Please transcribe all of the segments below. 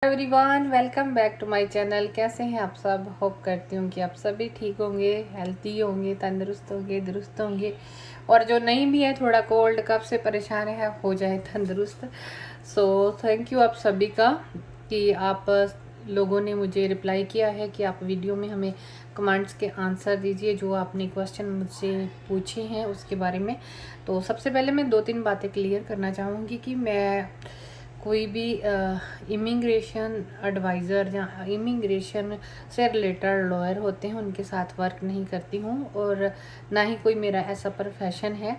Everyone, welcome back to my channel. कैसे हैं आप सब? होप करती हूँ कि आप सभी ठीक होंगे, हेल्थी होंगे, तंदुरुस्त होंगे, दुरुस्त होंगे। और जो नहीं भी है, थोड़ा कोल्ड कफ से परेशान है, हो जाए तंदुरुस्त। सो थैंक यू आप सभी का कि आप लोगों ने मुझे रिप्लाई किया है कि आप वीडियो में हमें कमेंट्स के आंसर दीजिए जो आपने क्वेश्चन मुझसे पूछे हैं उसके बारे में। तो सबसे पहले मैं 2-3 बातें क्लियर करना चाहूँगी कि मैं कोई भी इमिग्रेशन एडवाइज़र या इमिग्रेशन से रिलेटेड लॉयर होते हैं उनके साथ वर्क नहीं करती हूँ, और ना ही कोई मेरा ऐसा प्रोफेशन है।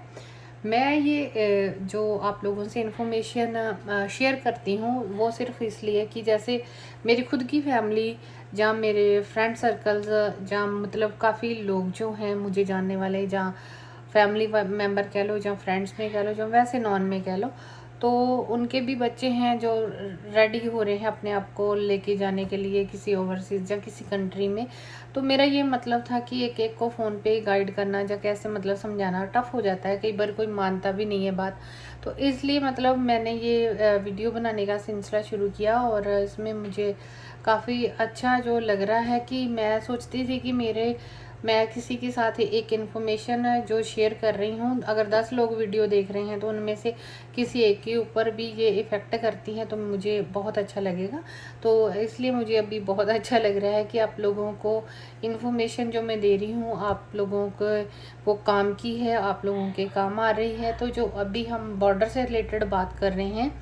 मैं ये जो आप लोगों से इन्फॉर्मेशन शेयर करती हूँ वो सिर्फ इसलिए कि जैसे मेरी खुद की फैमिली, जहाँ मेरे फ्रेंड सर्कल्स, जहाँ मतलब काफ़ी लोग जो हैं मुझे जानने वाले, जहाँ फैमिली मेम्बर कह लो, जहाँ फ्रेंड्स में कह लो, जहाँ वैसे नॉन में कह लो, तो उनके भी बच्चे हैं जो रेडी हो रहे हैं अपने आप को लेके जाने के लिए किसी ओवरसीज या किसी कंट्री में। तो मेरा ये मतलब था कि एक एक को फ़ोन पे गाइड करना या कैसे मतलब समझाना टफ़ हो जाता है, कई बार कोई मानता भी नहीं है बात। तो इसलिए मतलब मैंने ये वीडियो बनाने का सिलसिला शुरू किया, और इसमें मुझे काफ़ी अच्छा जो लग रहा है कि मैं सोचती थी कि मैं किसी के साथ एक इन्फॉर्मेशन जो शेयर कर रही हूँ, अगर 10 लोग वीडियो देख रहे हैं तो उनमें से किसी एक के ऊपर भी ये इफ़ेक्ट करती है तो मुझे बहुत अच्छा लगेगा। तो इसलिए मुझे अभी बहुत अच्छा लग रहा है कि आप लोगों को इन्फॉर्मेशन जो मैं दे रही हूँ आप लोगों को वो काम की है, आप लोगों के काम आ रही है। तो जो अभी हम बॉर्डर से रिलेटेड बात कर रहे हैं,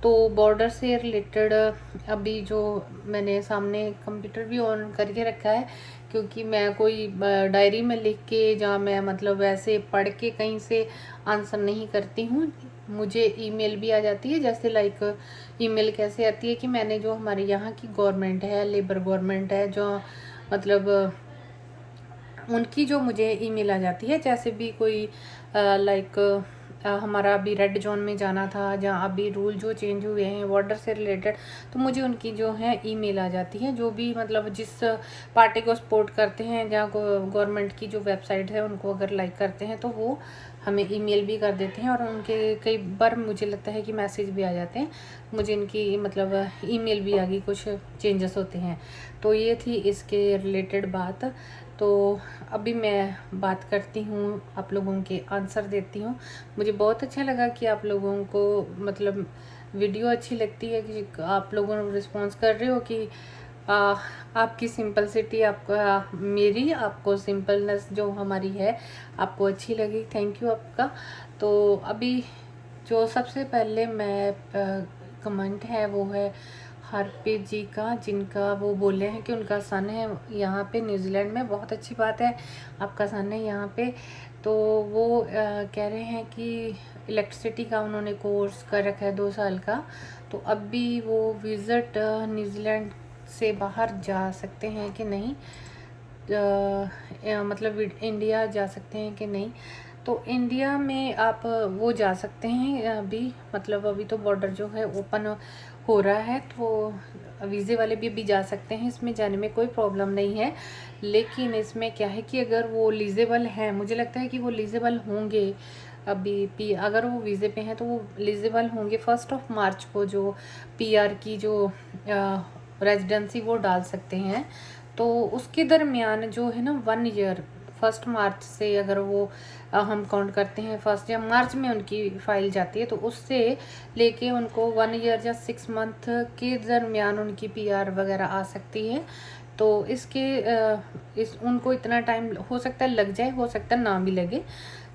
तो बॉर्डर से रिलेटेड अभी जो मैंने सामने कंप्यूटर भी ऑन करके रखा है, क्योंकि मैं कोई डायरी में लिख के जहाँ मैं मतलब वैसे पढ़ के कहीं से आंसर नहीं करती हूँ। मुझे ईमेल भी आ जाती है, जैसे लाइक ईमेल कैसे आती है कि मैंने जो हमारे यहाँ की गवर्नमेंट है, लेबर गवर्नमेंट है, जो मतलब उनकी जो मुझे ईमेल आ जाती है, जैसे भी कोई लाइक हमारा अभी रेड जोन में जाना था, जहाँ अभी रूल जो चेंज हुए हैं बॉर्डर से रिलेटेड, तो मुझे उनकी जो है ईमेल आ जाती है। जो भी मतलब जिस पार्टी को सपोर्ट करते हैं, जहाँ गवर्नमेंट की जो वेबसाइट है उनको अगर लाइक करते हैं तो वो हमें ईमेल भी कर देते हैं, और उनके कई बार मुझे लगता है कि मैसेज भी आ जाते हैं। मुझे इनकी मतलब ईमेल भी आ गई, कुछ चेंजेस होते हैं। तो ये थी इसके रिलेटेड बात। तो अभी मैं बात करती हूँ, आप लोगों के आंसर देती हूँ। मुझे बहुत अच्छा लगा कि आप लोगों को मतलब वीडियो अच्छी लगती है, कि आप लोगों रिस्पॉन्स कर रहे हो कि आपकी सिंपलिसिटी, आपका मेरी आपको सिंपलनेस जो हमारी है आपको अच्छी लगी। थैंक यू आपका। तो अभी जो सबसे पहले मैं कमेंट है वो है हरप्रीत जी का, जिनका वो बोले हैं कि उनका सन है यहाँ पे न्यूजीलैंड में। बहुत अच्छी बात है, आपका सन है यहाँ पे। तो वो कह रहे हैं कि इलेक्ट्रिसिटी का उन्होंने कोर्स कर रखा है 2 साल का, तो अब भी वो विज़िट न्यूजीलैंड से बाहर जा सकते हैं कि नहीं, मतलब इंडिया जा सकते हैं कि नहीं। तो इंडिया में आप वो जा सकते हैं अभी, मतलब अभी तो बॉर्डर जो है ओपन हो रहा है, तो वीज़े वाले भी अभी जा सकते हैं, इसमें जाने में कोई प्रॉब्लम नहीं है। लेकिन इसमें क्या है कि अगर वो लीजेबल हैं, मुझे लगता है कि वो लीजेबल होंगे अभी अगर वो वीज़े पे हैं तो वो लीजेबल होंगे 1 मार्च को। जो पीआर की जो रेजिडेंसी वो डाल सकते हैं, तो उसके दरमियान जो है ना 1 ईयर, 1 मार्च से अगर वो हम काउंट करते हैं 1 मार्च में उनकी फ़ाइल जाती है, तो उससे लेके उनको 1 ईयर या 6 मंथ के दरमियान उनकी पीआर वगैरह आ सकती है। तो इसके इस उनको इतना टाइम हो सकता है लग जाए, हो सकता है ना भी लगे।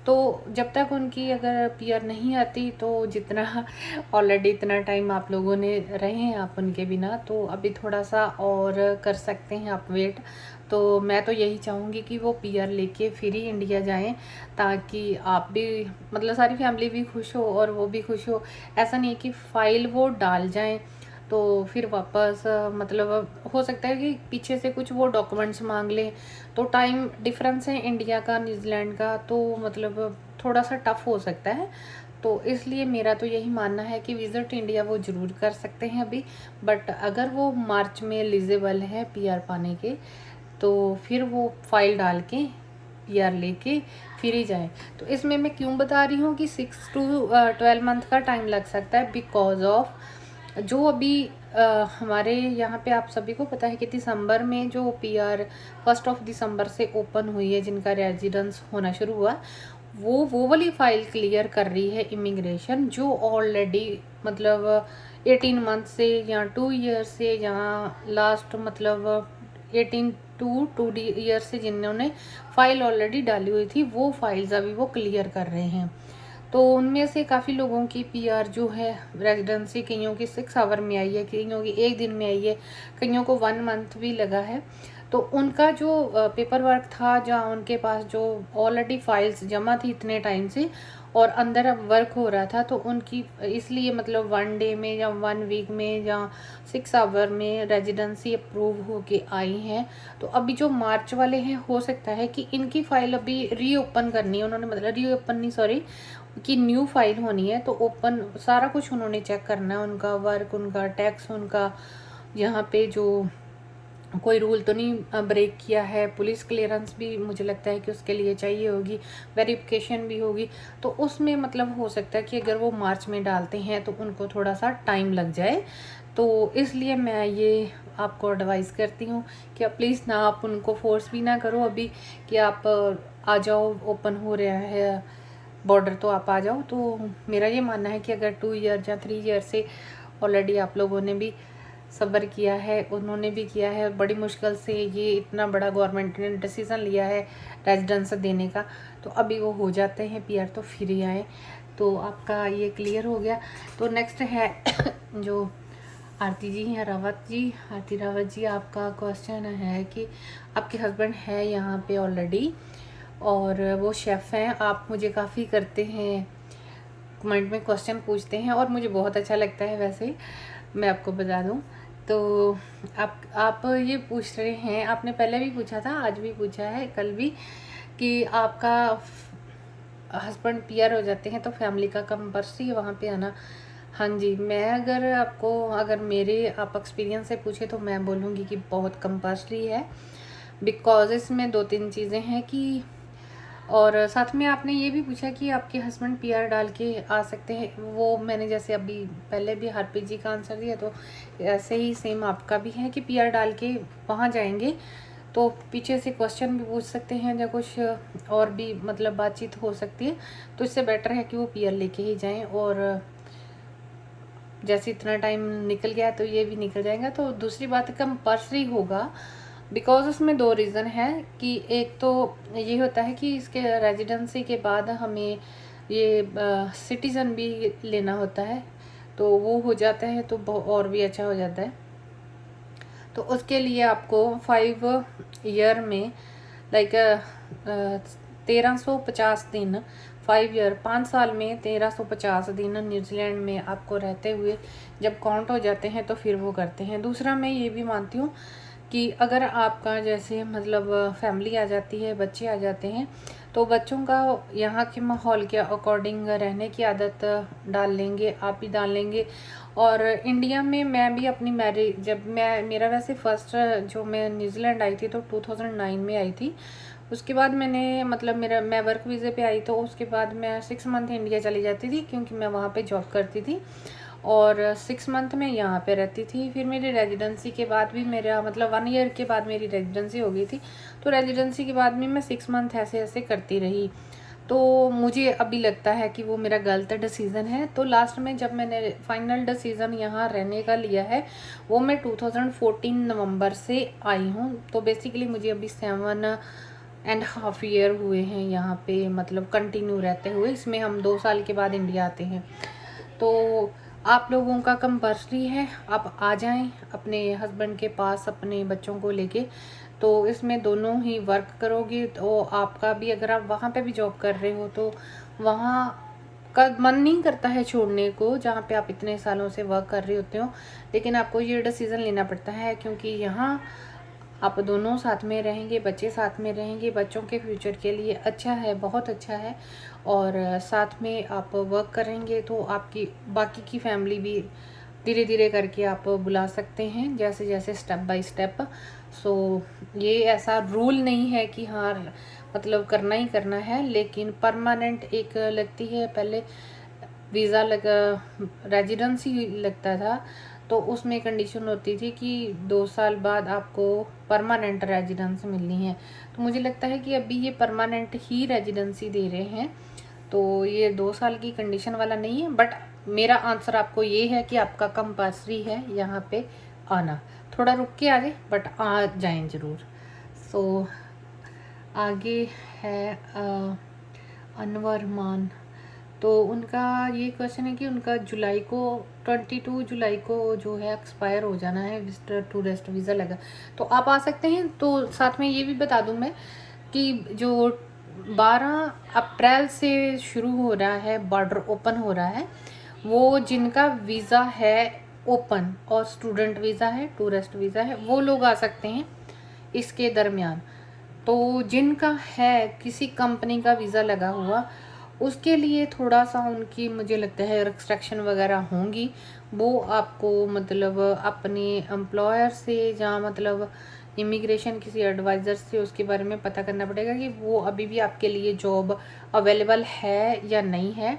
तो जब तक उनकी अगर पीआर नहीं आती, तो जितना ऑलरेडी इतना टाइम आप लोगों ने रहे हैं आप उनके बिना, तो अभी थोड़ा सा और कर सकते हैं आप वेट। तो मैं तो यही चाहूँगी कि वो पीआर लेके फिर ही इंडिया जाएं, ताकि आप भी मतलब सारी फैमिली भी खुश हो और वो भी खुश हो। ऐसा नहीं है कि फ़ाइल वो डाल जाएं तो फिर वापस मतलब हो सकता है कि पीछे से कुछ वो डॉक्यूमेंट्स मांग लें, तो टाइम डिफरेंस है इंडिया का न्यूजीलैंड का, तो मतलब थोड़ा सा टफ हो सकता है। तो इसलिए मेरा तो यही मानना है कि विज़िट इंडिया वो ज़रूर कर सकते हैं अभी, बट अगर वो मार्च में एलिजिबल है पीआर पाने के, तो फिर वो फाइल डाल के पीआर लेके फिर ही जाए। तो इसमें मैं क्यों बता रही हूँ कि 6 to 12 मंथ का टाइम लग सकता है, बिकॉज ऑफ जो अभी हमारे यहाँ पे आप सभी को पता है कि दिसंबर में जो पीआर 1 दिसंबर से ओपन हुई है, जिनका रेजिडेंस होना शुरू हुआ, वो वाली फाइल क्लियर कर रही है इमिग्रेशन, जो ऑलरेडी मतलब 18 मंथ से या 2 ईयर से या लास्ट मतलब 18 to 2 ईयर से जिन्होंने फाइल ऑलरेडी डाली हुई थी, वो फाइल्स अभी वो क्लियर कर रहे हैं। तो उनमें से काफ़ी लोगों की पीआर जो है रेजिडेंसी, कईयों की 6 आवर में आई है, कईयों की 1 दिन में आई है, कईयों को 1 मंथ भी लगा है। तो उनका जो पेपर वर्क था, जहाँ उनके पास जो ऑलरेडी फाइल्स जमा थी इतने टाइम से और अंदर अब वर्क हो रहा था, तो उनकी इसलिए मतलब 1 डे में या 1 वीक में या 6 आवर में रेजिडेंसी अप्रूव होके आई हैं। तो अभी जो मार्च वाले हैं, हो सकता है कि इनकी फ़ाइल अभी रीओपन करनी है उन्होंने, मतलब रीओपन नहीं, सॉरी, कि न्यू फाइल होनी है। तो ओपन सारा कुछ उन्होंने चेक करना है, उनका वर्क, उनका टैक्स, उनका यहाँ पे जो कोई रूल तो नहीं ब्रेक किया है, पुलिस क्लियरेंस भी मुझे लगता है कि उसके लिए चाहिए होगी, वेरिफिकेशन भी होगी। तो उसमें मतलब हो सकता है कि अगर वो मार्च में डालते हैं तो उनको थोड़ा सा टाइम लग जाए। तो इसलिए मैं ये आपको एडवाइस करती हूँ कि आप प्लीज़ ना, आप उनको फोर्स भी ना करो अभी कि आप आ जाओ, ओपन हो रहा है बॉर्डर तो आप आ जाओ। तो मेरा ये मानना है कि अगर 2 ईयर या 3 ईयर से ऑलरेडी आप लोगों ने भी सब्र किया है, उन्होंने भी किया है, बड़ी मुश्किल से ये इतना बड़ा गवर्नमेंट ने डिसीज़न लिया है रेजिडेंस देने का, तो अभी वो हो जाते हैं पीआर, तो फिर ही आए। तो आपका ये क्लियर हो गया। तो नेक्स्ट है जो आरती जी हैं, रावत जी, आरती रावत जी, आपका क्वेश्चन है कि आपके हस्बैंड है यहाँ पे ऑलरेडी और वो शेफ़ हैं, आप मुझे काफ़ी करते हैं, कमेंट में क्वेश्चन पूछते हैं और मुझे बहुत अच्छा लगता है। वैसे मैं आपको बता दूं तो आप ये पूछ रहे हैं, आपने पहले भी पूछा था, आज भी पूछा है, कल भी, कि आपका हस्बैंड पीआर हो जाते हैं तो फैमिली का कंपल्सरी है वहाँ पे आना। हाँ जी, मैं अगर मेरे आप एक्सपीरियंस से पूछे तो मैं बोलूँगी कि बहुत कंपल्सरी है। बिकॉज इसमें 2-3 चीज़ें हैं कि, और साथ में आपने ये भी पूछा कि आपके हस्बैंड पीआर डाल के आ सकते हैं, वो मैंने जैसे अभी पहले भी हरप्रीत जी का आंसर दिया, तो ऐसे ही सेम आपका भी है कि पीआर डाल के वहाँ जाएंगे तो पीछे से क्वेश्चन भी पूछ सकते हैं या कुछ और भी मतलब बातचीत हो सकती है। तो इससे बेटर है कि वो पीआर लेके ही जाएं, और जैसे इतना टाइम निकल गया तो ये भी निकल जाएगा। तो दूसरी बात कंपल्सरी होगा, बिकॉज उसमें 2 रीज़न है कि एक तो ये होता है कि इसके रेजिडेंसी के बाद हमें ये सिटीज़न भी लेना होता है, तो वो हो जाता है तो और भी अच्छा हो जाता है। तो उसके लिए आपको 5 ईयर में लाइक 1350 दिन, 5 ईयर 5 साल में 1350 दिन न्यूजीलैंड में आपको रहते हुए जब काउंट हो जाते हैं तो फिर वो करते हैं। दूसरा, मैं ये भी मानती हूँ कि अगर आपका जैसे मतलब फैमिली आ जाती है, बच्चे आ जाते हैं, तो बच्चों का यहाँ के माहौल के अकॉर्डिंग रहने की आदत डाल लेंगे, आप भी डाल लेंगे। और इंडिया में मैं भी अपनी मैरिज, जब मेरा वैसे फर्स्ट जो मैं न्यूजीलैंड आई थी तो 2009 में आई थी। उसके बाद मैंने मतलब मैं वर्क वीज़े पे आई, तो उसके बाद मैं 6 मंथ इंडिया चली जाती थी क्योंकि मैं वहाँ पे जॉब करती थी, और 6 मंथ में यहाँ पे रहती थी। फिर मेरी रेजिडेंसी के बाद भी मेरा मतलब 1 ईयर के बाद मेरी रेजिडेंसी हो गई थी, तो रेजिडेंसी के बाद भी मैं 6 मंथ ऐसे ऐसे करती रही। तो मुझे अभी लगता है कि वो मेरा गलत डिसीज़न है। तो लास्ट में जब मैंने फाइनल डिसीज़न यहाँ रहने का लिया है, वो मैं 2014 नवंबर से आई हूँ। तो बेसिकली मुझे अभी 7.5 ईयर हुए हैं यहाँ पे, मतलब कंटिन्यू रहते हुए। इसमें हम 2 साल के बाद इंडिया आते हैं। तो आप लोगों का कंपल्सरी है, आप आ जाएं अपने हस्बैंड के पास अपने बच्चों को लेके। तो इसमें दोनों ही वर्क करोगे तो आपका भी, अगर आप वहाँ पे भी जॉब कर रहे हो तो वहाँ का मन नहीं करता है छोड़ने को, जहाँ पे आप इतने सालों से वर्क कर रहे होते हो, लेकिन आपको ये डिसीज़न लेना पड़ता है क्योंकि यहाँ आप दोनों साथ में रहेंगे, बच्चे साथ में रहेंगे, बच्चों के फ्यूचर के लिए अच्छा है, बहुत अच्छा है। और साथ में आप वर्क करेंगे तो आपकी बाकी की फैमिली भी धीरे धीरे करके आप बुला सकते हैं, जैसे जैसे स्टेप बाय स्टेप। सो ये ऐसा रूल नहीं है कि हाँ मतलब करना ही करना है, लेकिन परमानेंट एक लगती है, पहले वीज़ा लगा, रेजिडेंसी लगता था, तो उसमें कंडीशन होती थी कि 2 साल बाद आपको परमानेंट रेजिडेंस मिलनी है। तो मुझे लगता है कि अभी ये परमानेंट ही रेजिडेंसी दे रहे हैं, तो ये 2 साल की कंडीशन वाला नहीं है। बट मेरा आंसर आपको ये है कि आपका कंपल्सरी है यहाँ पे आना। थोड़ा रुक के आ जाए बट आ जाएं ज़रूर। सो आगे है अनवर मान। तो उनका ये क्वेश्चन है कि उनका जुलाई को 22 जुलाई को जो है एक्सपायर हो जाना है, विजिटर टूरिस्ट वीज़ा लगा। तो आप आ सकते हैं। तो साथ में ये भी बता दूं मैं कि जो 12 अप्रैल से शुरू हो रहा है, बॉर्डर ओपन हो रहा है, वो जिनका वीज़ा है ओपन और स्टूडेंट वीज़ा है, टूरिस्ट वीज़ा है, वो लोग आ सकते हैं इसके दरमियान। तो जिनका है किसी कंपनी का वीज़ा लगा हुआ, उसके लिए थोड़ा सा उनकी मुझे लगता है रिस्ट्रिक्शन वगैरह होंगी। वो आपको मतलब अपने एम्प्लॉयर से या मतलब इमिग्रेशन किसी एडवाइज़र से उसके बारे में पता करना पड़ेगा कि वो अभी भी आपके लिए जॉब अवेलेबल है या नहीं है।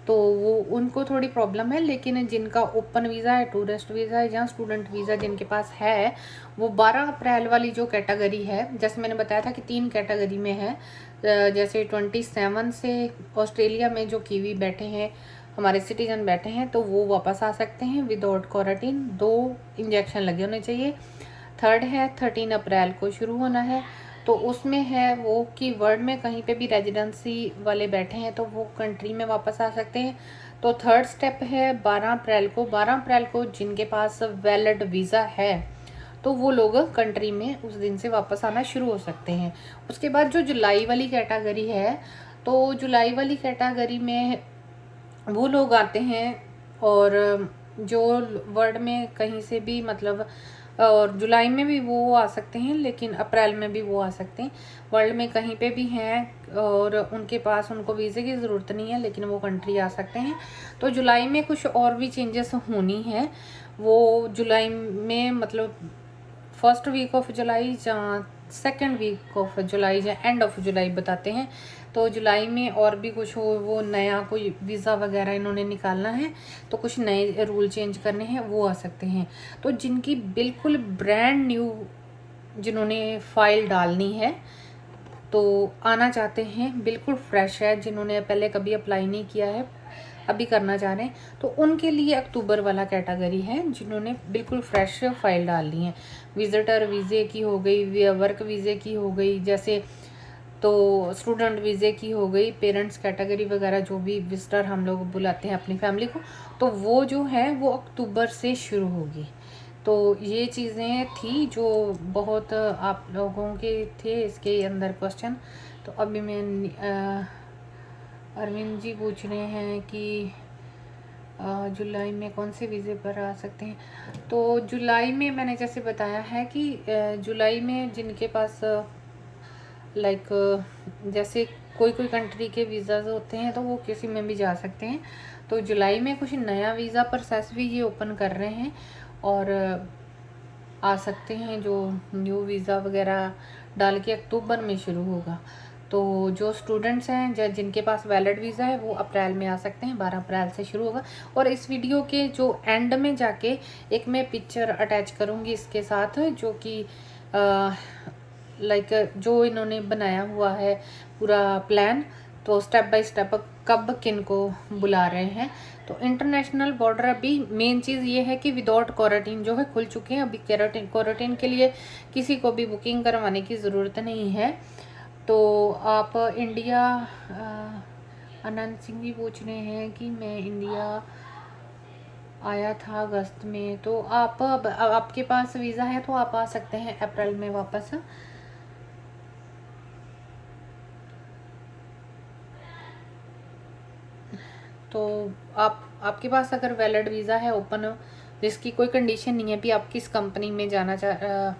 तो वो उनको थोड़ी प्रॉब्लम है। लेकिन जिनका ओपन वीज़ा है, टूरिस्ट वीज़ा है या स्टूडेंट वीज़ा जिनके पास है, वो 12 अप्रैल वाली जो कैटेगरी है, जैसे मैंने बताया था कि 3 कैटेगरी में है। जैसे 27 से ऑस्ट्रेलिया में जो कीवी बैठे हैं, हमारे सिटीजन बैठे हैं, तो वो वापस आ सकते हैं विदाउट क्वारंटीन। 2 इंजेक्शन लगे होने चाहिए। थर्ड है 13 अप्रैल को शुरू होना है। तो उसमें है वो कि वर्ल्ड में कहीं पे भी रेजिडेंसी वाले बैठे हैं तो वो कंट्री में वापस आ सकते हैं। तो थर्ड स्टेप है 12 अप्रैल को। 12 अप्रैल को जिनके पास वैलिड वीज़ा है तो वो लोग कंट्री में उस दिन से वापस आना शुरू हो सकते हैं। उसके बाद जो जुलाई वाली कैटेगरी है, तो जुलाई वाली कैटेगरी में वो लोग आते हैं और जो वर्ल्ड में कहीं से भी मतलब, और जुलाई में भी वो आ सकते हैं लेकिन अप्रैल में भी वो आ सकते हैं। वर्ल्ड में कहीं पे भी हैं और उनके पास उनको वीज़े की ज़रूरत नहीं है लेकिन वो कंट्री आ सकते हैं। तो जुलाई में कुछ और भी चेंजेस होनी है। वो जुलाई में मतलब फर्स्ट वीक ऑफ जुलाई या सेकेंड वीक ऑफ जुलाई या एंड ऑफ जुलाई बताते हैं। तो जुलाई में और भी कुछ हो, वो नया कोई वीज़ा वगैरह इन्होंने निकालना है तो कुछ नए रूल चेंज करने हैं, वो आ सकते हैं। तो जिनकी बिल्कुल ब्रांड न्यू जिन्होंने फाइल डालनी है तो आना चाहते हैं, बिल्कुल फ्रेश है, जिन्होंने पहले कभी अप्लाई नहीं किया है अभी करना चाह रहे हैं, तो उनके लिए अक्टूबर वाला कैटेगरी है जिन्होंने बिल्कुल फ्रेश फाइल डालनी है। विजिटर वीज़े की हो गई, वर्क वीज़े की हो गई, जैसे तो स्टूडेंट वीज़े की हो गई, पेरेंट्स कैटेगरी वगैरह जो भी विजिटर हम लोग बुलाते हैं अपनी फैमिली को, तो वो जो है वो अक्टूबर से शुरू होगी। तो ये चीज़ें थी जो बहुत आप लोगों के थे इसके अंदर क्वेश्चन। तो अभी मैं अरविंद जी पूछ रहे हैं कि जुलाई में कौन से वीज़े पर आ सकते हैं। तो जुलाई में मैंने जैसे बताया है कि जुलाई में जिनके पास लाइक जैसे कोई कोई कंट्री के वीज़ाज होते हैं तो वो किसी में भी जा सकते हैं। तो जुलाई में कुछ नया वीज़ा प्रोसेस भी ये ओपन कर रहे हैं और आ सकते हैं। जो न्यू वीज़ा वगैरह डाल के अक्टूबर में शुरू होगा। तो जो स्टूडेंट्स हैं जिनके पास वैलिड वीज़ा है वो अप्रैल में आ सकते हैं, 12 अप्रैल से शुरू होगा। और इस वीडियो के जो एंड में जाके एक मैं पिक्चर अटैच करूँगी इसके साथ, जो कि लाइक जो इन्होंने बनाया हुआ है पूरा प्लान, तो स्टेप बाय स्टेप कब किन को बुला रहे हैं। तो इंटरनेशनल बॉर्डर अभी मेन चीज़ ये है कि विदाउट क्वारंटीन जो है खुल चुके हैं। अभी क्वारंटीन के लिए किसी को भी बुकिंग करवाने की ज़रूरत नहीं है। तो आप इंडिया, अनंत सिंह जी पूछ रहे हैं कि मैं इंडिया आया था अगस्त में, तो आप अब आपके पास वीज़ा है तो आप आ सकते हैं अप्रैल में वापस। तो आपके पास अगर वैलिड वीज़ा है ओपन, जिसकी कोई कंडीशन नहीं है भी आप किस कंपनी में जाना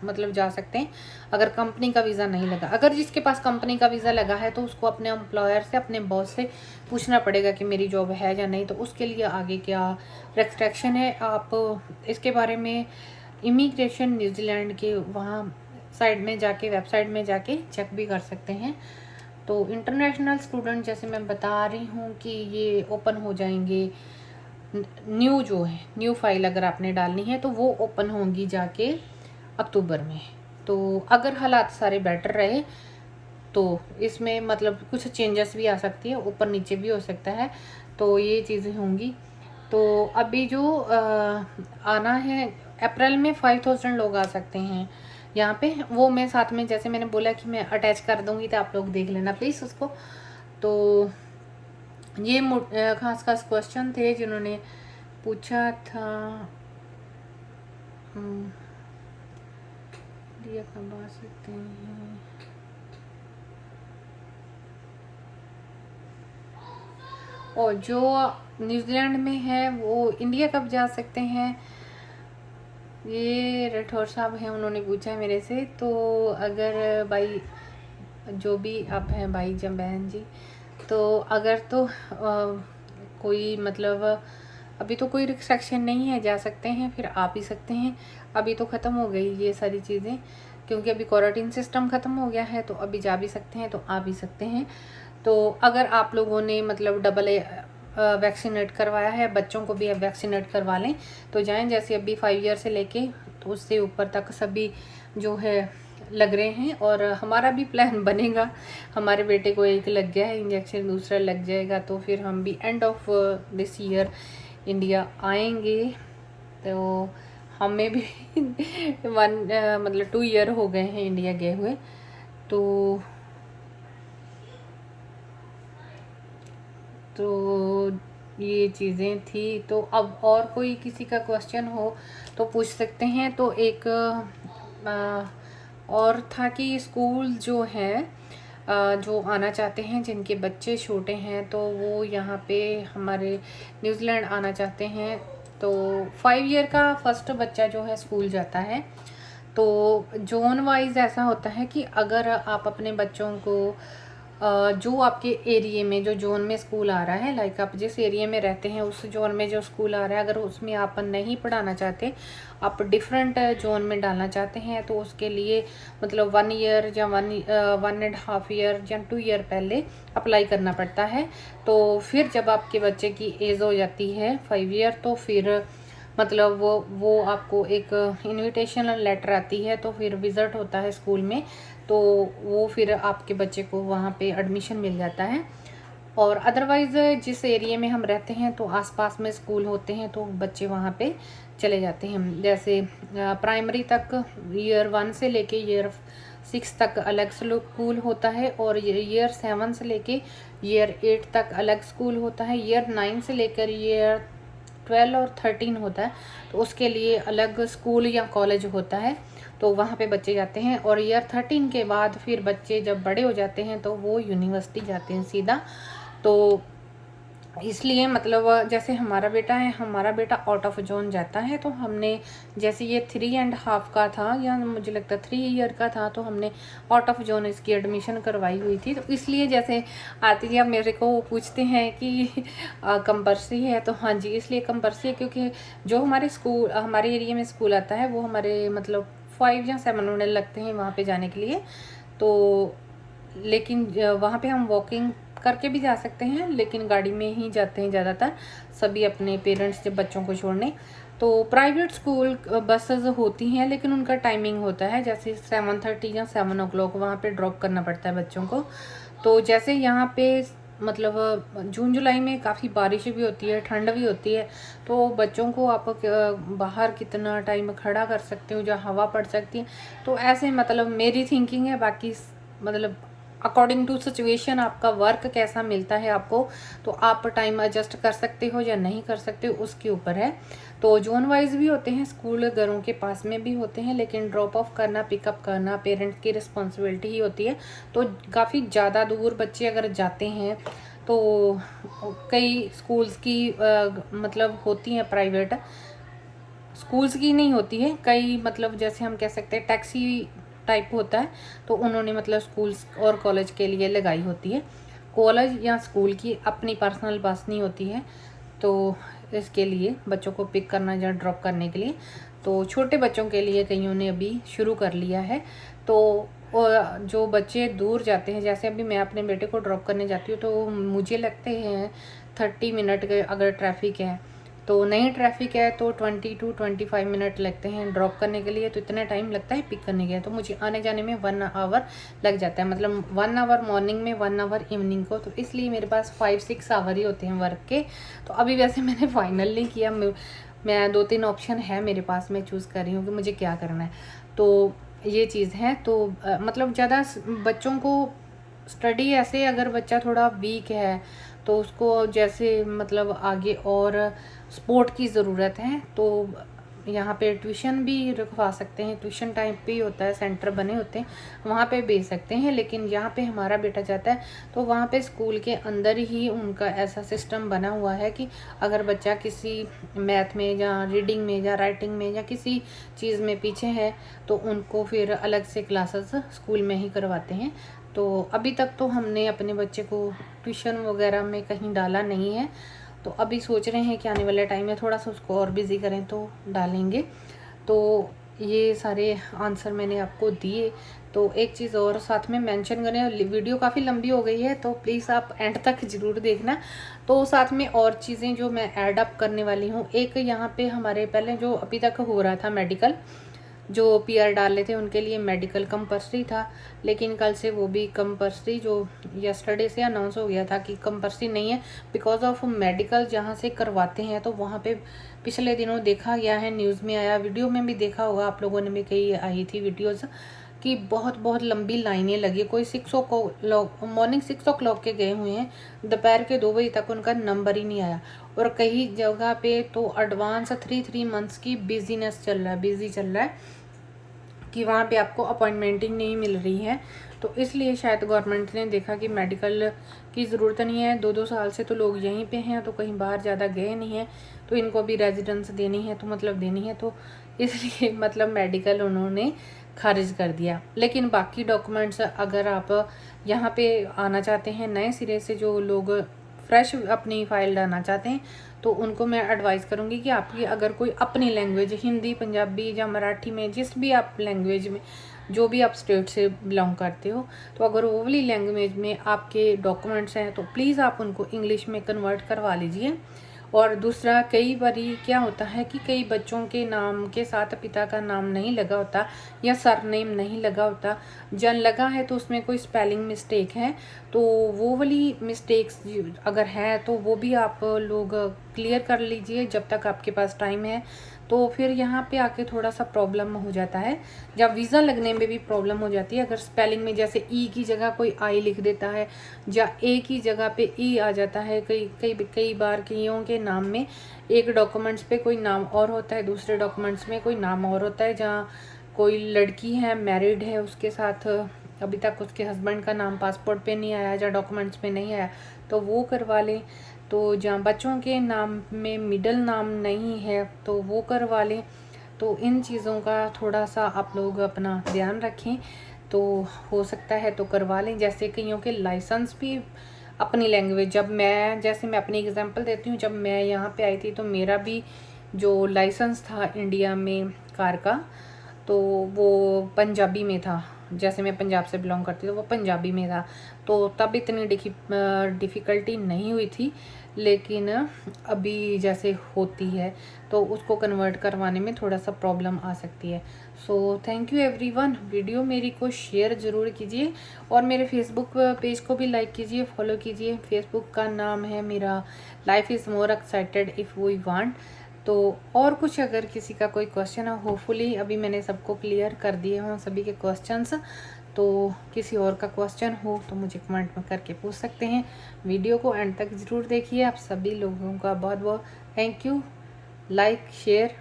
मतलब जा सकते हैं अगर कंपनी का वीज़ा नहीं लगा। अगर जिसके पास कंपनी का वीज़ा लगा है तो उसको अपने एम्प्लॉयर से, अपने बॉस से पूछना पड़ेगा कि मेरी जॉब है या नहीं। तो उसके लिए आगे क्या रेस्ट्रिक्शन है, आप इसके बारे में इमिग्रेशन न्यूजीलैंड के वहाँ साइड में जाके, वेबसाइट में जाके चेक भी कर सकते हैं। तो इंटरनेशनल स्टूडेंट जैसे मैं बता रही हूँ कि ये ओपन हो जाएंगे न्यू जो है न्यू फाइल अगर आपने डालनी है तो वो ओपन होंगी जाके अक्टूबर में। तो अगर हालात सारे बेटर रहे तो इसमें मतलब कुछ चेंजेस भी आ सकती है, ऊपर नीचे भी हो सकता है, तो ये चीज़ें होंगी। तो अभी जो आना है अप्रैल में 5000 लोग आ सकते हैं यहाँ पे, वो मैं साथ में जैसे मैंने बोला कि मैं अटैच कर दूँगी तो आप लोग देख लेना प्लीज़ उसको। तो ये खास खास क्वेश्चन थे जिन्होंने पूछा था। इंडिया कब आ सकते हैं, और जो न्यूजीलैंड में है वो इंडिया कब जा सकते हैं, ये राठौर साहब हैं, उन्होंने पूछा है मेरे से। तो अगर भाई जो भी आप हैं भाई जब बहन जी, तो अगर तो कोई मतलब अभी तो कोई रिस्ट्रिक्शन नहीं है, जा सकते हैं, फिर आ भी सकते हैं। अभी तो ख़त्म हो गई ये सारी चीज़ें, क्योंकि अभी क्वारंटीन सिस्टम ख़त्म हो गया है, तो अभी जा भी सकते हैं, तो आ भी सकते हैं। तो अगर आप लोगों ने मतलब डबल वैक्सीनेट करवाया है, बच्चों को भी अब वैक्सीनेट करवा लें तो जाएं। जैसे अभी 5 ईयर से लेके तो उससे ऊपर तक सभी जो है लग रहे हैं, और हमारा भी प्लान बनेगा। हमारे बेटे को एक लग गया है इंजेक्शन, दूसरा लग जाएगा, तो फिर हम भी end of this year India आएंगे। तो हमें भी मतलब 2 ईयर हो गए हैं इंडिया गए हुए। तो ये चीज़ें थी। तो अब और कोई किसी का क्वेश्चन हो तो पूछ सकते हैं। तो एक और था कि स्कूल जो है जो आना चाहते हैं, जिनके बच्चे छोटे हैं, तो वो यहाँ पे हमारे न्यूजीलैंड आना चाहते हैं। तो 5 ईयर का फर्स्ट बच्चा जो है स्कूल जाता है। तो जोन वाइज ऐसा होता है कि अगर आप अपने बच्चों को जो आपके एरिए में जो जोन में स्कूल आ रहा है, लाइक आप जिस एरिया में रहते हैं उस जोन में जो स्कूल आ रहा है, अगर उसमें आप नहीं पढ़ाना चाहते, आप डिफरेंट जोन में डालना चाहते हैं, तो उसके लिए मतलब 1 ईयर या 1.5 ईयर या 2 ईयर पहले अप्लाई करना पड़ता है। तो फिर जब आपके बच्चे की एज हो जाती है 5 ईयर, तो फिर मतलब वो आपको एक इनविटेशन लेटर आती है, तो फिर विज़िट होता है स्कूल में, तो वो फिर आपके बच्चे को वहाँ पे एडमिशन मिल जाता है। और अदरवाइज़ जिस एरिया में हम रहते हैं तो आसपास में स्कूल होते हैं, तो बच्चे वहाँ पे चले जाते हैं। जैसे प्राइमरी तक ईयर 1 से लेके ईयर 6 तक अलग स्कूल होता है, और ईयर 7 से लेके ईयर 8 तक अलग स्कूल होता है। ईयर 9 से लेकर ईयर 12 और 13 होता है, तो उसके लिए अलग स्कूल या कॉलेज होता है, तो वहाँ पे बच्चे जाते हैं। और ईयर 13 के बाद फिर बच्चे जब बड़े हो जाते हैं तो वो यूनिवर्सिटी जाते हैं सीधा। तो इसलिए मतलब जैसे हमारा बेटा आउट ऑफ जोन जाता है, तो हमने जैसे ये 3.5 का था, या मुझे लगता है 3 ईयर का था, तो हमने आउट ऑफ जोन इसकी एडमिशन करवाई हुई थी। तो इसलिए जैसे आती जी आप मेरे को पूछते हैं कि कंपल्सरी है, तो हाँ जी इसलिए कंपल्सरी है, क्योंकि जो हमारे एरिया में स्कूल आता है वो हमारे मतलब 5 या 7 मिनट लगते हैं वहाँ पे जाने के लिए। तो लेकिन वहाँ पे हम वॉकिंग करके भी जा सकते हैं, लेकिन गाड़ी में ही जाते हैं ज़्यादातर सभी अपने पेरेंट्स जब बच्चों को छोड़ने। तो प्राइवेट स्कूल बसेस होती हैं, लेकिन उनका टाइमिंग होता है जैसे 7:30 या 7 o'clock वहाँ पे ड्रॉप करना पड़ता है बच्चों को। तो जैसे यहाँ पे मतलब जून जुलाई में काफ़ी बारिश भी होती है, ठंड भी होती है, तो बच्चों को आप बाहर कितना टाइम खड़ा कर सकते हो जहाँ हवा पड़ सकती है। तो ऐसे मतलब मेरी थिंकिंग है, बाकी मतलब अकॉर्डिंग टू सिचुएशन आपका वर्क कैसा मिलता है आपको, तो आप टाइम एडजस्ट कर सकते हो या नहीं कर सकते हो, उसके ऊपर है। तो जोन वाइज भी होते हैं स्कूल, घरों के पास में भी होते हैं, लेकिन ड्रॉप ऑफ करना पिकअप करना पेरेंट्स की रिस्पॉन्सिबिलिटी ही होती है। तो काफ़ी ज़्यादा दूर बच्चे अगर जाते हैं तो कई स्कूल्स की मतलब होती हैं प्राइवेट, स्कूल्स की नहीं होती है, कई मतलब जैसे हम कह सकते हैं टैक्सी टाइप होता है, तो उन्होंने मतलब स्कूल्स और कॉलेज के लिए लगाई होती है। कॉलेज या स्कूल की अपनी पर्सनल बस नहीं होती है, तो इसके लिए बच्चों को पिक करना या ड्रॉप करने के लिए, तो छोटे बच्चों के लिए कईयों ने अभी शुरू कर लिया है। तो जो बच्चे दूर जाते हैं, जैसे अभी मैं अपने बेटे को ड्रॉप करने जाती हूँ, तो मुझे लगते हैं 30 मिनट के अगर ट्रैफिक है तो नई ट्रैफिक है तो 20 to 25 मिनट लगते हैं ड्रॉप करने के लिए, तो इतना टाइम लगता है पिक करने के लिए। तो मुझे आने जाने में 1 आवर लग जाता है, मतलब 1 आवर मॉर्निंग में, 1 आवर इवनिंग को। तो इसलिए मेरे पास 5-6 आवर ही होते हैं वर्क के। तो अभी वैसे मैंने फाइनल नहीं किया, मैं 2-3 ऑप्शन है मेरे पास, मैं चूज़ कर रही हूँ कि मुझे क्या करना है। तो ये चीज़ है। तो मतलब ज़्यादा बच्चों को स्टडी ऐसे, अगर बच्चा थोड़ा वीक है तो उसको जैसे मतलब आगे और सपोर्ट की ज़रूरत है, तो यहाँ पे ट्यूशन भी रखवा सकते हैं। ट्यूशन टाइप भी होता है, सेंटर बने होते हैं, वहाँ पे भेज सकते हैं। लेकिन यहाँ पे हमारा बेटा जाता है तो वहाँ पे स्कूल के अंदर ही उनका ऐसा सिस्टम बना हुआ है कि अगर बच्चा किसी मैथ में या रीडिंग में या राइटिंग में या किसी चीज़ में पीछे है तो उनको फिर अलग से क्लासेस स्कूल में ही करवाते हैं। तो अभी तक तो हमने अपने बच्चे को ट्यूशन वगैरह में कहीं डाला नहीं है। तो अभी सोच रहे हैं कि आने वाले टाइम में थोड़ा सा उसको और बिज़ी करें तो डालेंगे। तो ये सारे आंसर मैंने आपको दिए। तो एक चीज़ और साथ में मेंशन करें, वीडियो काफ़ी लंबी हो गई है तो प्लीज़ आप एंड तक ज़रूर देखना। तो साथ में और चीज़ें जो मैं ऐड अप करने वाली हूँ, एक यहाँ पे हमारे पहले जो अभी तक हो रहा था मेडिकल, जो पीआर डाले थे उनके लिए मेडिकल कंपल्सरी था, लेकिन कल से वो भी कंपल्सरी, जो यस्टरडे से अनाउंस हो गया था कि कंपल्सरी नहीं है, बिकॉज ऑफ मेडिकल जहाँ से करवाते हैं तो वहाँ पे पिछले दिनों देखा गया है, न्यूज़ में आया, वीडियो में भी देखा होगा आप लोगों ने भी, कई आई थी वीडियोज़ कि बहुत बहुत लंबी लाइनें लगी। कोई 6 o'clock मॉर्निंग 6 o'clock के गए हुए हैं, दोपहर के 2 बजे तक उनका नंबर ही नहीं आया। और कई जगह पे तो एडवांस 3 मंथ्स की बिजीनेस चल रहा है, बिजी चल रहा है कि वहाँ पे आपको अपॉइंटमेंट ही नहीं मिल रही है। तो इसलिए शायद गवर्नमेंट ने देखा कि मेडिकल की ज़रूरत नहीं है, 2-2 साल से तो लोग यहीं पे हैं, तो कहीं बाहर ज़्यादा गए नहीं हैं, तो इनको भी रेजिडेंस देनी है, तो मतलब देनी है, तो इसलिए मतलब मेडिकल उन्होंने खारिज कर दिया। लेकिन बाकी डॉक्यूमेंट्स अगर आप यहाँ पे आना चाहते हैं नए सिरे से, जो लोग फ्रेश अपनी फ़ाइल डालना चाहते हैं, तो उनको मैं एडवाइस करूँगी कि आपकी अगर कोई अपनी लैंग्वेज, हिंदी, पंजाबी या मराठी में, जिस भी आप लैंग्वेज में, जो भी आप स्टेट से बिलोंग करते हो, तो अगर वो वाली लैंग्वेज में आपके डॉक्यूमेंट्स हैं तो प्लीज़ आप उनको इंग्लिश में कन्वर्ट करवा लीजिए। और दूसरा, कई बारी क्या होता है कि कई बच्चों के नाम के साथ पिता का नाम नहीं लगा होता या सरनेम नहीं लगा होता, जन लगा है तो उसमें कोई स्पेलिंग मिस्टेक है, तो वो वाली मिस्टेक्स अगर है तो वो भी आप लोग क्लियर कर लीजिए जब तक आपके पास टाइम है। तो फिर यहाँ पे आके थोड़ा सा प्रॉब्लम हो जाता है, जब वीज़ा लगने में भी प्रॉब्लम हो जाती है। अगर स्पेलिंग में जैसे ई की जगह कोई आई लिख देता है या ए की जगह पे ई आ जाता है, कई बार कईयों के नाम में एक डॉक्यूमेंट्स पे कोई नाम और होता है, दूसरे डॉक्यूमेंट्स में कोई नाम और होता है। जहाँ कोई लड़की है, मैरिड है, उसके साथ अभी तक उसके हस्बैंड का नाम पासपोर्ट पे नहीं आया या डॉक्यूमेंट्स में नहीं आया, तो वो करवा लें। तो जहाँ बच्चों के नाम में मिडिल नाम नहीं है तो वो करवा लें। तो इन चीज़ों का थोड़ा सा आप लोग अपना ध्यान रखें, तो हो सकता है तो करवा लें। जैसे कईयों के लाइसेंस भी अपनी लैंग्वेज, जब मैं, जैसे मैं अपनी एग्जांपल देती हूँ, जब मैं यहाँ पे आई थी तो मेरा भी जो लाइसेंस था इंडिया में कार का, तो वो पंजाबी में था। जैसे मैं पंजाब से बिलोंग करती हूँ तो वो पंजाबी में था, तो तब इतनी डिफ़िकल्टी नहीं हुई थी। लेकिन अभी जैसे होती है तो उसको कन्वर्ट करवाने में थोड़ा सा प्रॉब्लम आ सकती है। So thank you everyone, video मेरी को शेयर ज़रूर कीजिए और मेरे फेसबुक पेज को भी लाइक कीजिए, फॉलो कीजिए। फेसबुक का नाम है मेरा life is more excited if we want. तो और कुछ अगर किसी का कोई क्वेश्चन है, होपफुली अभी मैंने सबको क्लियर कर दिए हों सभी के क्वेश्चंस। तो किसी और का क्वेश्चन हो तो मुझे कमेंट में करके पूछ सकते हैं। वीडियो को एंड तक ज़रूर देखिए। आप सभी लोगों का बहुत बहुत थैंक यू। लाइक, शेयर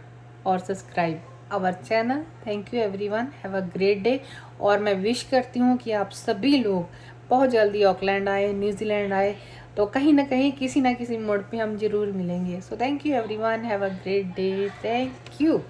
और subscribe our channel. Thank you everyone, have a great day. और मैं विश करती हूँ कि आप सभी लोग बहुत जल्दी ऑकलैंड आए, न्यूजीलैंड आए, तो कहीं ना कहीं किसी ना किसी मोड पे हम ज़रूर मिलेंगे। So thank you everyone, have a great day, thank you.